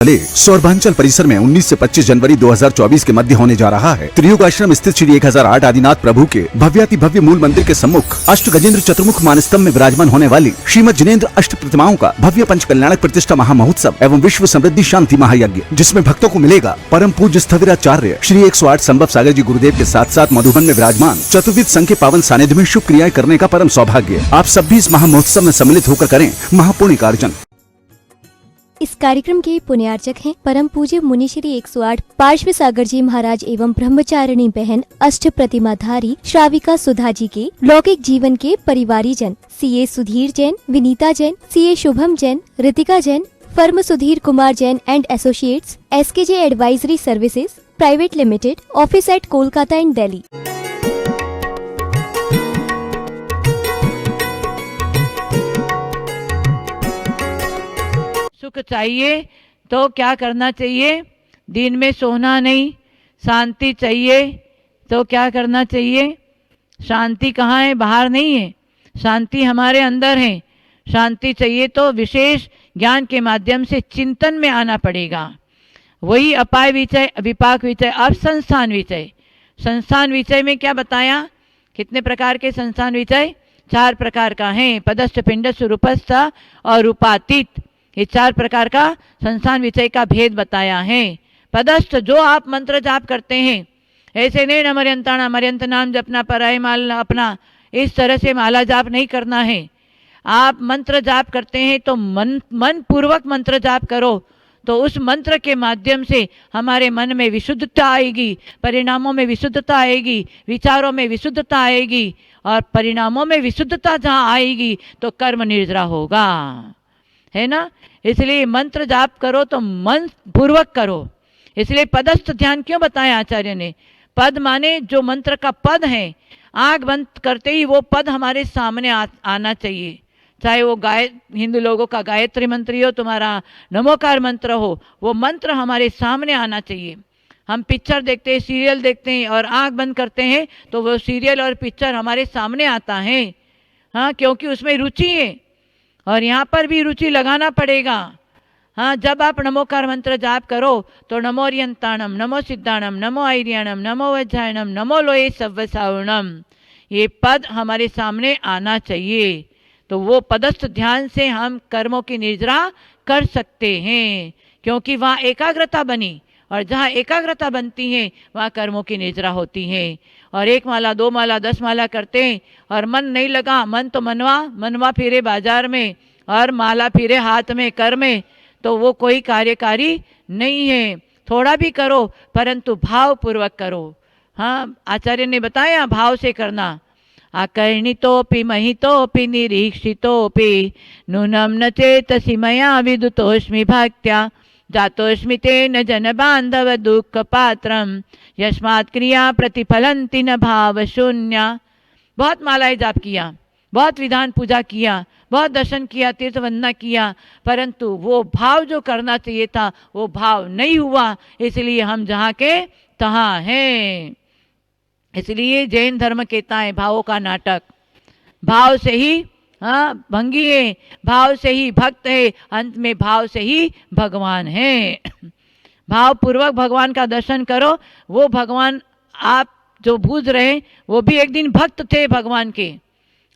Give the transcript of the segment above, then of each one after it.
सौरभांचल परिसर में 19 से 25 जनवरी 2024 के मध्य होने जा रहा है। त्रियुग आश्रम स्थित श्री 1008 आदिनाथ प्रभु के भव्याति भव्य मूल मंदिर के सम्मुख अष्ट गजेंद्र चतुर्मुख मानस्तंभ में विराजमान होने वाली श्रीमद जिनेन्द्र अष्ट प्रतिमाओं का भव्य पंच कल्याणक प्रतिष्ठा महामहोत्सव एवं विश्व समृद्धि शांति महायज्ञ, जिसमें भक्तों को मिलेगा परम पूज्य स्थविराचार्य श्री 108 संभव सागर जी गुरुदेव के साथ साथ मधुबन में विराजमान चतुर्विद संघ के पावन सानिध्य में शुभ क्रियाएं करने का परम सौभाग्य। आप सब भी इस महामहोत्सव में सम्मिलित होकर करें महापुण्य कार्जन। इस कार्यक्रम के पुण्यार्चक हैं परम पूज्य मुनि श्री 108 पार्श्व सागर जी महाराज एवं ब्रह्मचारिणी बहन अष्ट प्रतिमाधारी श्राविका सुधा जी के लौकिक जीवन के परिवारी जन CA Sudhir Jain, Vinita Jain, CA Shubham Jain, Ritika Jain, firm Sudhir Kumar Jain and associates, SKJ advisory services private limited, office at Kolkata and Delhi. सुख चाहिए तो क्या करना चाहिए? दिन में सोना नहीं। शांति चाहिए तो क्या करना चाहिए? शांति कहाँ है? बाहर नहीं है, शांति हमारे अंदर है। शांति चाहिए तो विशेष ज्ञान के माध्यम से चिंतन में आना पड़ेगा। वही अपाय विचय, विपाक विचय, अब संस्थान विचय। संस्थान विचय में क्या बताया? कितने प्रकार के संस्थान विचय? 4 प्रकार का है। पदस्थ, पिंडस्थ, रूपस्थ और रूपातीत, ये 4 प्रकार का संस्थान विषय का भेद बताया है। पदस्थ, जो आप मंत्र जाप करते हैं, ऐसे नहीं नमर्यंताणा मर्यंत नाम जपना पराय माल अपना, इस तरह से माला जाप नहीं करना है। आप मंत्र जाप करते हैं तो मन पूर्वक मंत्र जाप करो, तो उस मंत्र के माध्यम से हमारे मन में विशुद्धता आएगी, परिणामों में विशुद्धता आएगी, विचारों में विशुद्धता आएगी, और परिणामों में विशुद्धता जहाँ आएगी तो कर्म निर्जरा होगा, है ना। इसलिए मंत्र जाप करो तो मन पूर्वक करो। इसलिए पदस्थ ध्यान क्यों बताया आचार्य ने? पद माने जो मंत्र का पद है, आंख बंद करते ही वो पद हमारे सामने आना चाहिए। चाहे वो हिंदू लोगों का गायत्री मंत्र हो, तुम्हारा नमोकार मंत्र हो, वो मंत्र हमारे सामने आना चाहिए। हम पिक्चर देखते हैं, सीरियल देखते हैं और आंख बंद करते हैं तो वो सीरियल और पिक्चर हमारे सामने आता है, हाँ, क्योंकि उसमें रुचि है। और यहाँ पर भी रुचि लगाना पड़ेगा। हाँ, जब आप नमोकार मंत्र जाप करो तो नमो रियंताणम, नमो सिद्धाणम, नमो आर्याणम, नमो वज्रायणम, नमो लोये सव्वसावणम, ये पद हमारे सामने आना चाहिए। तो वो पदस्थ ध्यान से हम कर्मों की निर्जरा कर सकते हैं, क्योंकि वहाँ एकाग्रता बनी, और जहाँ एकाग्रता बनती है वहाँ कर्मों की निर्जरा होती है। और 1 माला, 2 माला, 10 माला करते हैं और मन नहीं लगा, मन तो मनवा फिरे बाजार में और माला फिरे हाथ में, कर में, तो वो कोई कार्यकारी नहीं है। थोड़ा भी करो परंतु भाव पूर्वक करो। हाँ, आचार्य ने बताया भाव से करना। आकर्णितोपि महितोपि निरीक्षितोपि नूनम न चेतसि मया विदुतोऽस्मि भक्त्या जातोऽस्मि तेन जन बांधव दुख पात्रम यस्मात् क्रिया प्रतिफलन्ति न भाव शून्या। बहुत मालाएं जाप किया, बहुत विधान पूजा किया, बहुत दर्शन किया, तीर्थ वंदना किया, परंतु वो भाव जो करना चाहिए था वो भाव नहीं हुआ। इसलिए हम जहाँ के तहाँ हैं। इसलिए जैन धर्म कहता है भावों का नाटक। भाव से ही हाँ भंगी है, भाव से ही भक्त है, अंत में भाव से ही भगवान है। भाव पूर्वक भगवान का दर्शन करो। वो भगवान आप जो भूज रहे वो भी एक दिन भक्त थे भगवान के,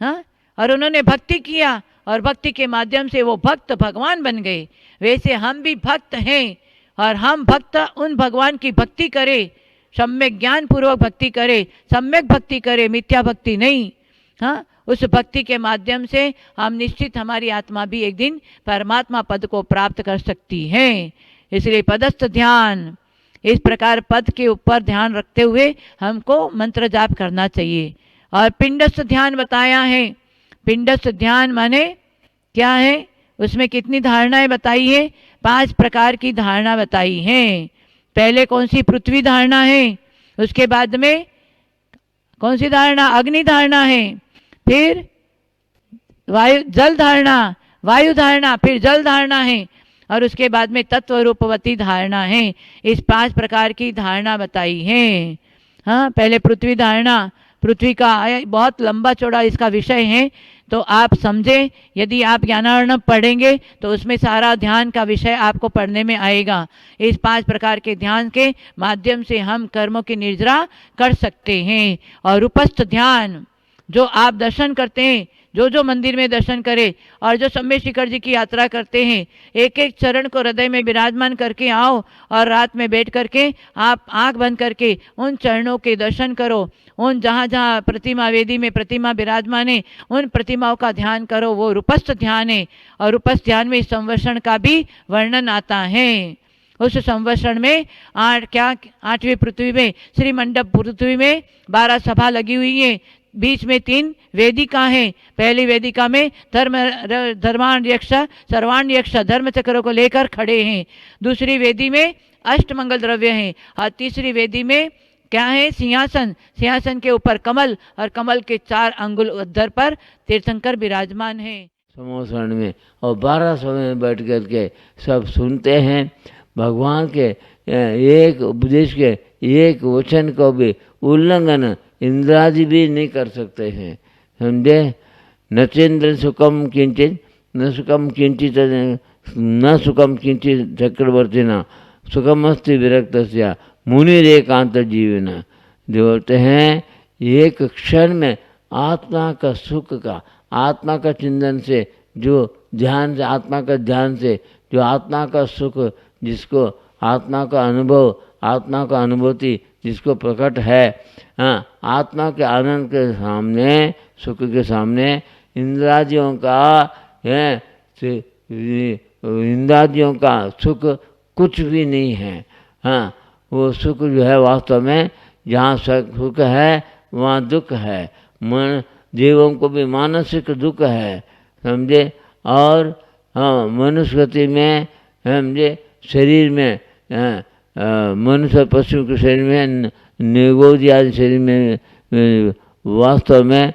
हाँ, और उन्होंने भक्ति किया और भक्ति के माध्यम से वो भक्त भगवान बन गए। वैसे हम भी भक्त हैं और हम भक्त उन भगवान की भक्ति करें, सम्यक ज्ञान पूर्वक भक्ति करे, सम्यक भक्ति करे, मिथ्या भक्ति नहीं। हाँ, उस भक्ति के माध्यम से हम निश्चित हमारी आत्मा भी एक दिन परमात्मा पद को प्राप्त कर सकती है। इसलिए पदस्थ ध्यान, इस प्रकार पद के ऊपर ध्यान रखते हुए हमको मंत्र जाप करना चाहिए। और पिंडस्थ ध्यान बताया है। पिंडस्थ ध्यान माने क्या है? उसमें कितनी धारणाएं बताई है? 5 प्रकार की धारणा बताई है। पहले कौन सी? पृथ्वी धारणा है। उसके बाद में कौन सी धारणा? अग्नि धारणा है। फिर जल धारणा, वायु धारणा, फिर जल धारणा है, और उसके बाद में तत्व रूपवती धारणा है। इस 5 प्रकार की धारणा बताई है। हाँ, पहले पृथ्वी धारणा, पृथ्वी का बहुत लंबा चौड़ा इसका विषय है, तो आप समझें। यदि आप ज्ञानार्णव पढ़ेंगे तो उसमें सारा ध्यान का विषय आपको पढ़ने में आएगा। इस 5 प्रकार के ध्यान के माध्यम से हम कर्मों की निर्जरा कर सकते हैं। और उपस्थ ध्यान, जो आप दर्शन करते हैं, जो मंदिर में दर्शन करें और जो सम्य शिखर जी की यात्रा करते हैं, एक एक चरण को हृदय में विराजमान करके आओ और रात में बैठ करके आप आंख बंद करके उन चरणों के दर्शन करो। उन जहाँ जहाँ प्रतिमा वेदी में प्रतिमा विराजमान है उन प्रतिमाओं का ध्यान करो। वो रूपस्थ ध्यान है। और रूपस्थ ध्यान में इस संवर्षण का भी वर्णन आता है। उस संवत्सरण में 8वीं पृथ्वी में श्री मंडप पृथ्वी में 12 सभा लगी हुई है। बीच में 3 वेदिका हैं। पहली वेदिका में धर्माण्यक्ष सर्वाण्यक्ष धर्म चक्रों को लेकर खड़े हैं। दूसरी वेदी में अष्टमंगल द्रव्य हैं। और तीसरी वेदी में क्या है? सिंहासन। सिंहासन के ऊपर कमल और कमल के 4 अंगुल उद्धर पर तीर्थंकर विराजमान हैं। समोसरण में और 12 सौ में बैठ कर के सब सुनते हैं। भगवान के एक उपदेश के एक वचन को भी उल्लंघन इंद्रादि भी नहीं कर सकते हैं, समझे। नचेंद्र सुखम किंचित न सुखम किंचित न सुखम किंचित चक्रवर्ती न सुखमस्ति विरक्तस्या मुनिरेकांत जीवना। जो बोलते हैं एक क्षण में आत्मा का सुख का, आत्मा का चिंतन से, जो ध्यान से, आत्मा का ध्यान से जो आत्मा का सुख, जिसको आत्मा का अनुभव, आत्मा का अनुभूति जिसको प्रकट है, हाँ, आत्मा के आनंद के सामने, सुख के सामने इंद्रादियों का है, इंद्रादियों का सुख कुछ भी नहीं है। हाँ, वो सुख जो है वास्तव में जहाँ सुख है वहाँ दुख है। मन जीवों को भी मानसिक दुख है, समझे। और हाँ, मनुष्य गति में समझे, शरीर में मनुष्य पशु के शरीर में, निगोदी आदि शरीर में वास्तव में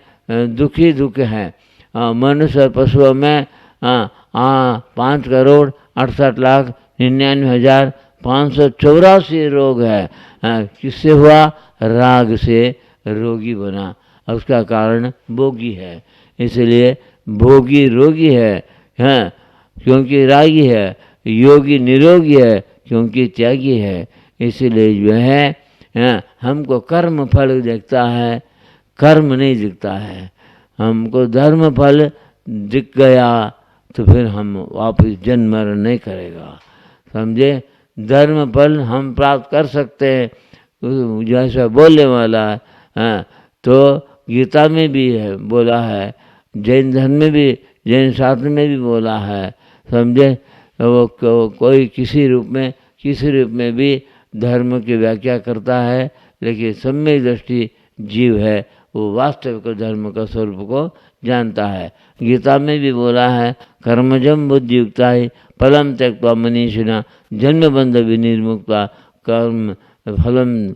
दुख ही दुख है। मनुष्य और पशुओं में 5,68,99,584 रोग है। किससे हुआ? राग से रोगी बना, उसका कारण भोगी है। इसलिए भोगी रोगी है, हाँ, क्योंकि रागी है। योगी निरोगी है क्योंकि त्यागी है। इसलिए जो है हमको कर्म फल दिखता है, कर्म नहीं दिखता है। हमको धर्म फल दिख गया तो फिर हम वापस जन्म मरण नहीं करेगा, समझे। धर्म फल हम प्राप्त कर सकते हैं, जैसा बोलने वाला है। तो गीता में भी है, बोला है, जैन धर्म में भी, जैन शास्त्र में भी बोला है, समझे। वो कोई किसी रूप में भी धर्म की व्याख्या करता है, लेकिन सम्यक दृष्टि जीव है, वो वास्तविक धर्म का स्वरूप को जानता है। गीता में भी बोला है, कर्मजम बुद्धियुक्ता ही फलम त्यक्त्वा मनीषिणा जन्म बंध विनिर्मुक्ता। कर्म फलम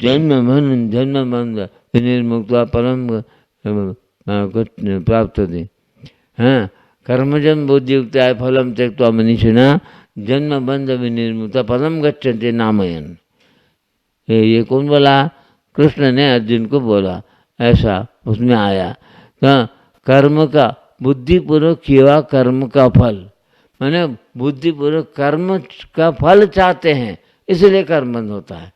जन्म बंध विनिर्मुक्ता फलम प्राप्त होती। हाँ, कर्मजम बुद्धियुक्ता है फलम त्यक्त्वा मनीषिणा जन्म बंध विनिर्मुक्ता पदम गच्छन्ति नामयन। ये कौन बोला? कृष्ण ने अर्जुन को बोला, ऐसा उसमें आया। कर्म का बुद्धिपूर्वक किया कर्म का फल, माने बुद्धिपूर्वक कर्म का फल चाहते हैं, इसलिए कर्म बंद होता है।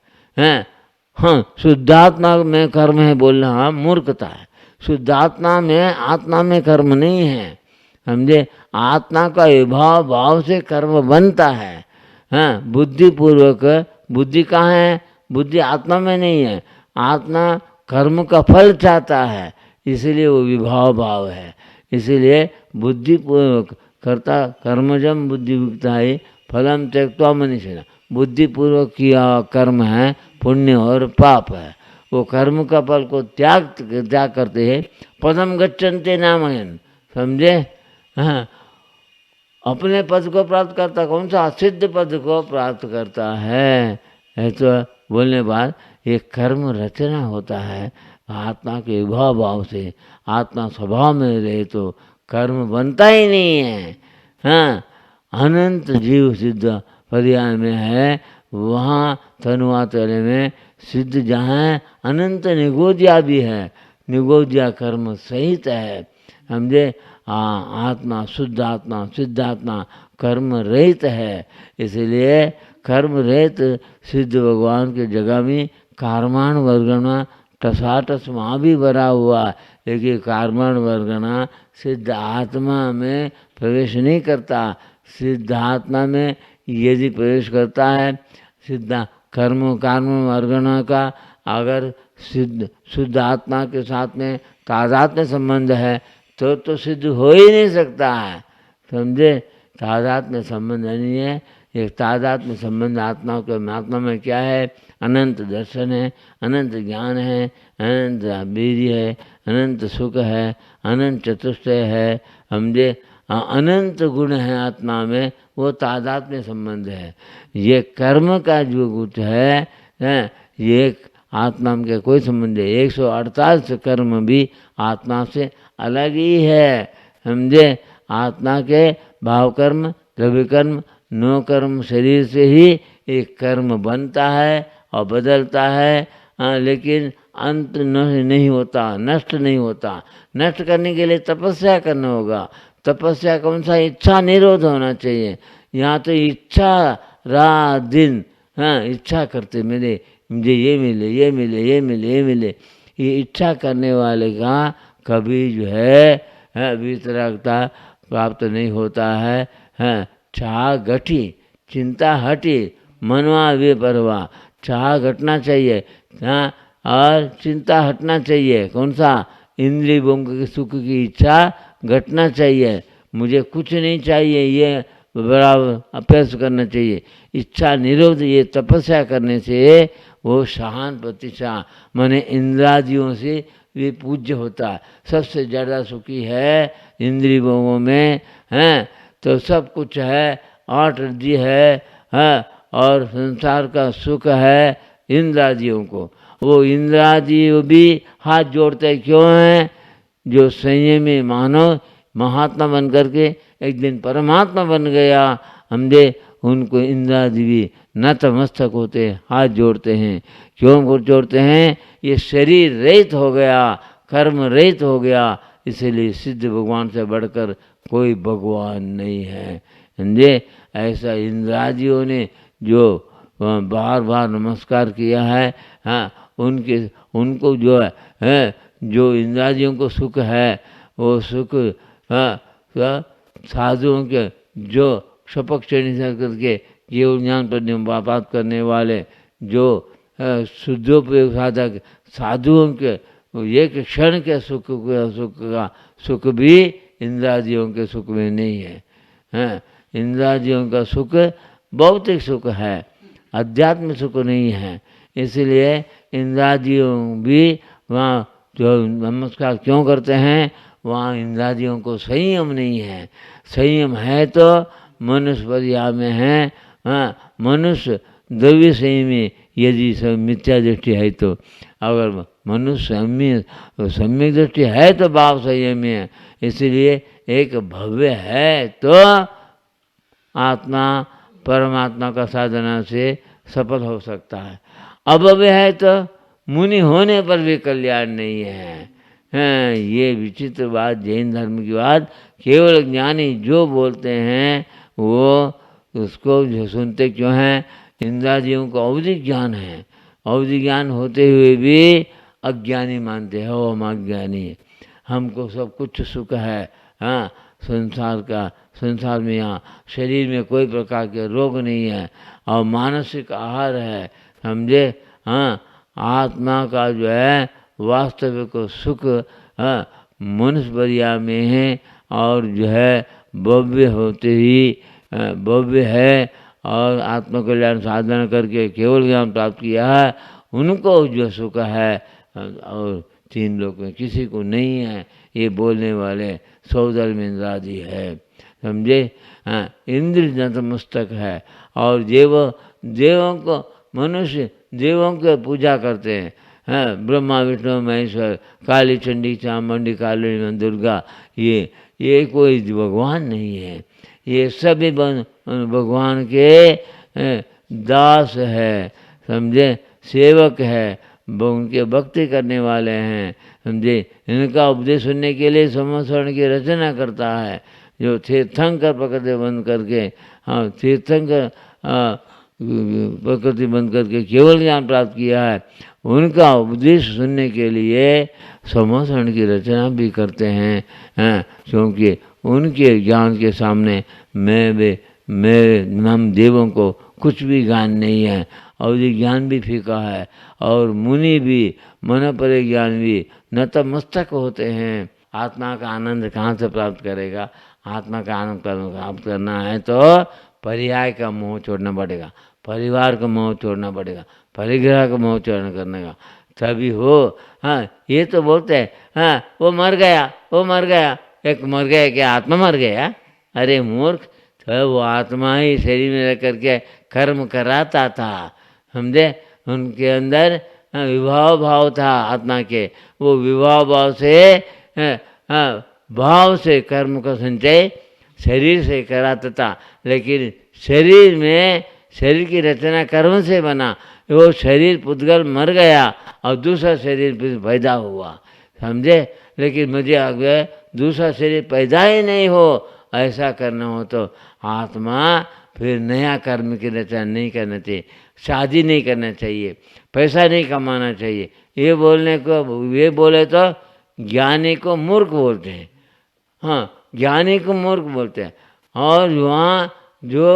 हाँ, शुद्धात्मा में कर्म है बोलना मूर्खता है। शुद्धात्मा में, आत्मा में कर्म नहीं है, समझे। आत्मा का विभाव भाव से कर्म बनता है। हाँ, बुद्धिपूर्वक, बुद्धि कहाँ है? बुद्धि आत्मा में नहीं है। आत्मा कर्म का फल चाहता है, इसलिए वो विभाव भाव है। इसलिए बुद्धिपूर्वक करता कर्मजम बुद्धियुक्ता है फलम त्यक्त्वा मनीषिणा। बुद्धिपूर्वक किया कर्म है, पुण्य और पाप है। वो कर्म का फल को त्याग करते हैं। पदम गच्छन्ते नामयन, समझे। हाँ, अपने पद को प्राप्त करता, कौन सा? सिद्ध पद को प्राप्त करता है। तो बोलने बाद ये कर्म रचना होता है आत्मा के विभाव भाव से। आत्मा स्वभाव में रहे तो कर्म बनता ही नहीं है। हाँ, अनंत जीव सिद्ध पर्याय में है, वहाँ तनुआतले में सिद्ध जहाँ है अनंत निगोदिया भी है, निगोदिया कर्म सहित है, समझे। आत्मा शुद्ध आत्मा सिद्धात्मा कर्म रहित है, इसलिए कर्म रहित सिद्ध भगवान के जगह में कार्माण वर्गणा टसाटस वहाँ भी भरा हुआ, लेकिन कार्माण वर्गणा सिद्ध आत्मा में प्रवेश नहीं करता। सिद्ध आत्मा में यदि प्रवेश करता है, सिद्ध कर्म वर्गणा का अगर शुद्ध आत्मा के साथ में तादात्म्य संबंध है तो सिद्ध हो ही नहीं सकता है, समझे। तादात्म्य संबंध नहीं है, एक तादात्म्य संबंध आत्मा में क्या है, अनंत दर्शन है, अनंत ज्ञान है, अनंत वीर्य है, अनंत सुख है, अनंत चतुष्टय है, समझे। अनंत गुण है आत्मा में, वो तादात्म्य संबंध है। ये कर्म का जो गुण है ये आत्मा में कोई संबंध है। 148 कर्म भी आत्मा से अलग ही है, समझे। आत्मा के भाव कर्म द्रव्य कर्म नो कर्म शरीर से ही एक कर्म बनता है और बदलता है, लेकिन अंत नहीं होता, नष्ट नहीं होता। नष्ट करने के लिए तपस्या करना होगा। तपस्या कौन सा, इच्छा निरोध होना चाहिए। यहाँ तो इच्छा रात दिन इच्छा करते मेरे मुझे ये मिले ये मिले ये मिले ये मिले, ये इच्छा करने वाले का कभी जो है वितरागता प्राप्त नहीं होता है। चाह घटी चिंता हटी मनवा वे परवा, चाह घटना चाहिए और चिंता हटना चाहिए। कौन सा, इंद्रिय भोग के सुख की इच्छा घटना चाहिए। मुझे कुछ नहीं चाहिए ये बराबर अभ्यास करना चाहिए। इच्छा निरोध ये तपस्या करने से वो शाहान प्रतिष्ठा माने इंद्रादियों से वे पूज्य होता है। सबसे ज़्यादा सुखी है इंद्रिय भोगों में, हैं तो सब कुछ है, 8 रिद्धि है और संसार का सुख है इंद्रादियों को। वो इंद्रादि भी हाथ जोड़ते क्यों हैं, जो संयमी मानव महात्मा बन करके एक दिन परमात्मा बन गया, हमने उनको इंद्रादि भी नतमस्तक होते हाथ जोड़ते हैं। क्यों जोड़ते हैं, ये शरीर रहित हो गया, कर्म रहित हो गया, इसलिए सिद्ध भगवान से बढ़कर कोई भगवान नहीं है, समझे। ऐसा इंद्रादियों ने जो बार बार नमस्कार किया है, उनको जो है जो इंद्रादियों को सुख है वो सुख साधुओं के जो क्षपक श्रेणी से करके केवल ज्ञान पर बात करने वाले जो शुद्धोपयोग साधक साधुओं के एक क्षण के सुख भी इंद्रादियों के सुख में नहीं है। इंद्रादियों का सुख भौतिक सुख है, अध्यात्म सुख नहीं है। इसलिए इंद्रादियों भी वहाँ जो नमस्कार क्यों करते हैं, वहाँ इंद्रादियों को संयम नहीं है। संयम है तो मनुष्य पर्याय में है, मनुष्य द्रव्य संयमी यदि मिथ्या दृष्टि है तो, अगर मनुष्य सम्यक दृष्टि है तो भाव संयमी है। इसलिए एक भव्य है तो आत्मा परमात्मा का साधना से सफल हो सकता है, अभव्य है तो मुनि होने पर भी कल्याण नहीं है। ये विचित्र बात जैन धर्म की बात, केवल ज्ञानी जो बोलते हैं वो उसको जो सुनते क्यों हैं, इंद्रादियों को अवधिक ज्ञान है, अवधि ज्ञान होते हुए भी अज्ञानी मानते हैं, वो हम अज्ञानी है, हमको सब कुछ सुख है। संसार का, संसार में यहाँ शरीर में कोई प्रकार के रोग नहीं है और मानसिक आहार है, समझे। आत्मा का जो है वास्तविक सुख मनुष्य पर्याय में है और जो है भव्य होते ही भव्य है और आत्मकल्याण साधना करके केवल ज्ञान प्राप्त किया है, उनको जो सुख है और 3 लोक में किसी को नहीं है। ये बोलने वाले सौदर्म इंद्रादि है, समझे। इंद्र नतमस्तक है और देवों को मनुष्य देवों की पूजा करते हैं, ब्रह्मा विष्णु महेश्वर काली चंडी चामुंडी काली दुर्गा, ये कोई भगवान नहीं है, ये सभी भगवान के दास है, समझे। सेवक है, वो उनके भक्ति करने वाले हैं, समझे। इनका उपदेश सुनने के लिए समस्वरण की रचना करता है। जो तीर्थंकर प्रकृति बंद करके, हाँ तीर्थंकर प्रकृति बंद करके केवल ज्ञान प्राप्त किया है, उनका उपदेश सुनने के लिए समस्वरण की रचना भी करते हैं, क्योंकि उनके ज्ञान के सामने हम देवों को कुछ भी ज्ञान नहीं है, और ये ज्ञान भी फीका है, और मुनि भी मन परे ज्ञान भी नतमस्तक होते हैं। आत्मा का आनंद कहाँ से प्राप्त करेगा? आत्मा का आनंद प्राप्त करना है तो पर्याय का मोह छोड़ना पड़ेगा, परिवार का मोह छोड़ना पड़ेगा, परिग्रह का मोह छोड़ना करने का, तभी हो। हाँ ये तो बोलते हैं, हाँ वो मर गया, वो मर गया, एक मर गया, क्या आत्मा मर गया? अरे मूर्ख, तो वो आत्मा ही शरीर में रह करके कर्म कराता था, समझे। उनके अंदर विभाव भाव था आत्मा के, वो विभाव भाव से भाव से कर्म का संचय शरीर से कराता था, लेकिन शरीर में, शरीर की रचना कर्म से बना, वो शरीर पुद्गल मर गया और दूसरा शरीर पैदा हुआ, समझे। लेकिन मुझे आगे दूसरा शरीर पैदा ही नहीं हो, ऐसा करना हो तो आत्मा फिर नया कर्म की रचना नहीं करना चाहिए, शादी नहीं करना चाहिए, पैसा नहीं कमाना चाहिए। ये बोलने को, ये बोले तो ज्ञानी को मूर्ख बोलते हैं, हाँ ज्ञानी को मूर्ख बोलते हैं। और वहाँ जो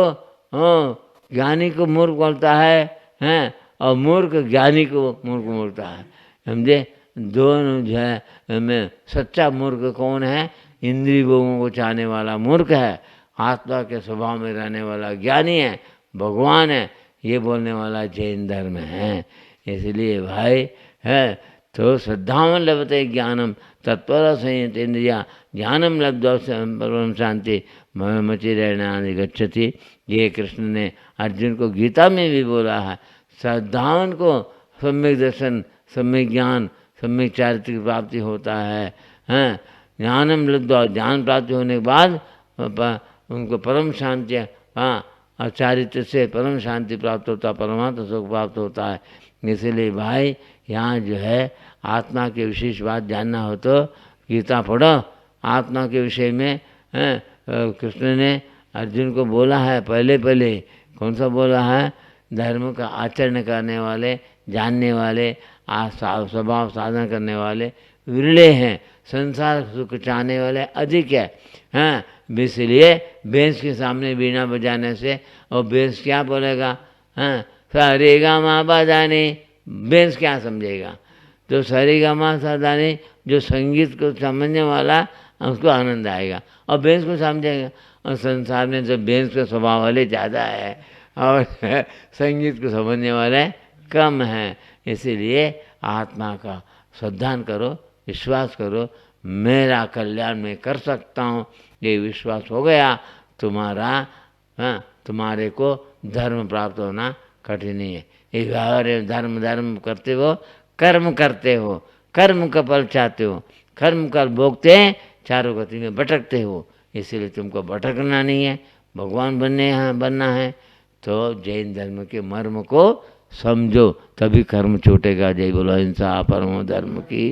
ज्ञानी को मूर्ख बोलता है, और मूर्ख ज्ञानी को मूर्ख बोलता है, समझे। दोनों जो है में सच्चा मूर्ख कौन है? इंद्रिय भोगों को चाहने वाला मूर्ख है, आत्मा के स्वभाव में रहने वाला ज्ञानी है, भगवान है, ये बोलने वाला जैन धर्म है। इसलिए भाई है तो श्रद्धावन लभते ज्ञानम तत्पर संयत इंद्रिया ज्ञानम लब्धौ परम शांति मचिरणानि गच्छति। ये कृष्ण ने अर्जुन को गीता में भी बोला है। श्रद्धावन को सम्यक दर्शन, सम्यक ज्ञान, सम्यक चारित्र की प्राप्ति होता है, ज्ञानम लब्धौ, ज्ञान प्राप्ति होने के बाद उनको परम शांति, और चारित्र से परम शांति प्राप्त होता है, परमात्मा सुख प्राप्त होता है। इसलिए भाई यहाँ जो है आत्मा के विशेष बात जानना हो तो गीता पढ़ो। आत्मा के विषय में कृष्ण ने अर्जुन को बोला है, पहले कौन सा बोला है? धर्म का आचरण करने वाले, जानने वाले, स्वभाव साधना करने वाले विरले हैं, संसार सुख चाहने वाले अधिक है। इसलिए बेंस के सामने बीना बजाने से, और बेंस क्या बोलेगा? सरेगामा बजाने, बेंस क्या समझेगा? तो सरेगामा साधाने जो संगीत को समझने वाला, उसको आनंद आएगा, और बेंस को समझेगा। और संसार में जो बेंस के स्वभाव वाले ज़्यादा है और संगीत को समझने वाले कम हैं। इसीलिए आत्मा का श्रद्धान करो, विश्वास करो, मेरा कल्याण मैं कर सकता हूँ, ये विश्वास हो गया तुम्हारा, तुम्हारे को धर्म प्राप्त होना कठिन नहीं है। ये धर्म करते हो, कर्म करते हो, कर्म का फल चाहते हो, कर्म का भोगते हैं, चारों गति में भटकते हो। इसीलिए तुमको भटकना नहीं है, भगवान बनना है। तो जैन धर्म के मर्म को समझो, तभी कर्म छूटेगा। जय बोलो अहिंसा परमो धर्म की।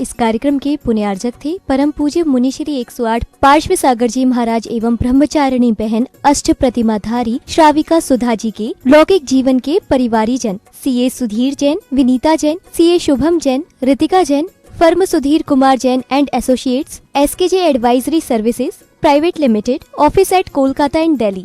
इस कार्यक्रम के पुण्यार्जक थे परम पूज्य मुनि श्री 108 पार्श्व सागर जी महाराज एवं ब्रह्मचारिणी बहन अष्ट प्रतिमाधारी श्राविका सुधा जी के लौकिक जीवन के परिवारी जन CA Sudhir Jain, Vinita Jain, CA Shubham Jain, Ritika Jain, firm Sudhir Kumar Jain and associates, SKJ advisory services private limited, office at Kolkata and Delhi.